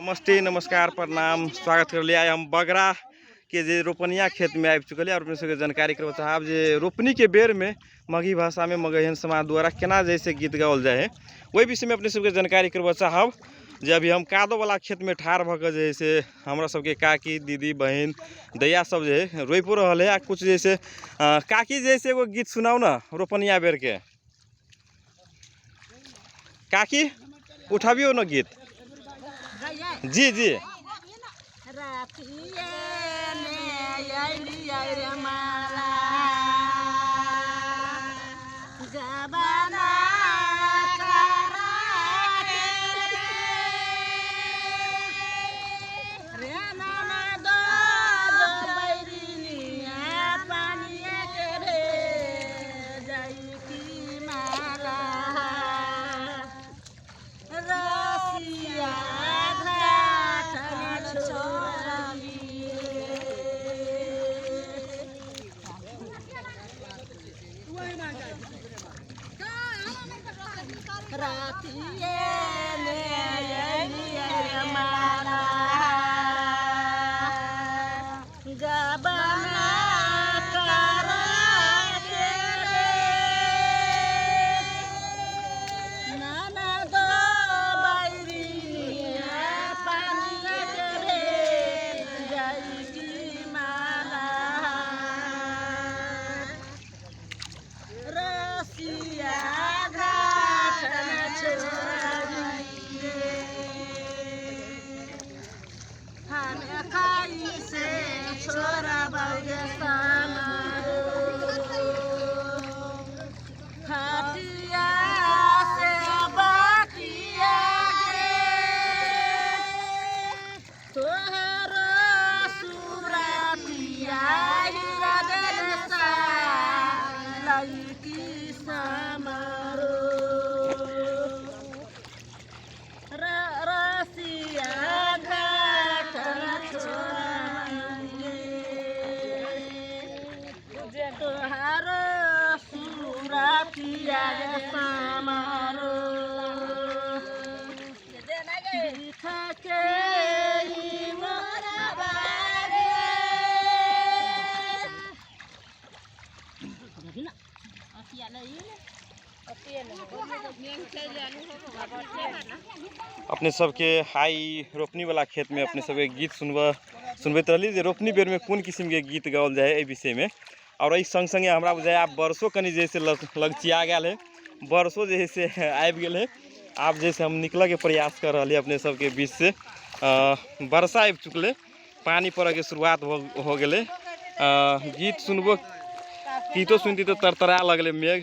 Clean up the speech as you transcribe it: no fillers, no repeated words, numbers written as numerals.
नमस्ते नमस्कार प्रणाम स्वागत कर लिया हम बगरा के जे रोपनिया खेत में आ चुकल और अपने सबके जानकारी करवा चाहब जे रोपनी के बेर में मगही भाषा में मगहियन समाज द्वारा केना जैसे गीत गाओल जाए है वही विषय में अपने सबके जानकारी करवा चाहब जे अभी हम कादो वाला खेत में ठार भके जैसे हमरा सबके काकी दीदी बहन दैया सब जे रोप रहल है कुछ जैसे काकी जैसे एगो गीत सुनाओ ना रोपनिया बेर के काकी उठाबियो ना गीत जी जी अपने सबके हाई रोपनी वाला खेत में अपने सबके गीत सुनबैत रही जे रोपनी बेर में कौन किस्म के गीत गाओल जाए ए विषय में और संग संगे हमरा बुझाए आप बरसों कनी जैसे लगचिया गया है बरसों जैसे आबि गेल है आप जैसे हम निकल के प्रयास कर रहे अपने सबके बीच से वर्षा आबि चुकले पानी पड़े के शुरुआत हो गए गीत सुनबो गीतो सुनती तो तरतरा लगले मेघ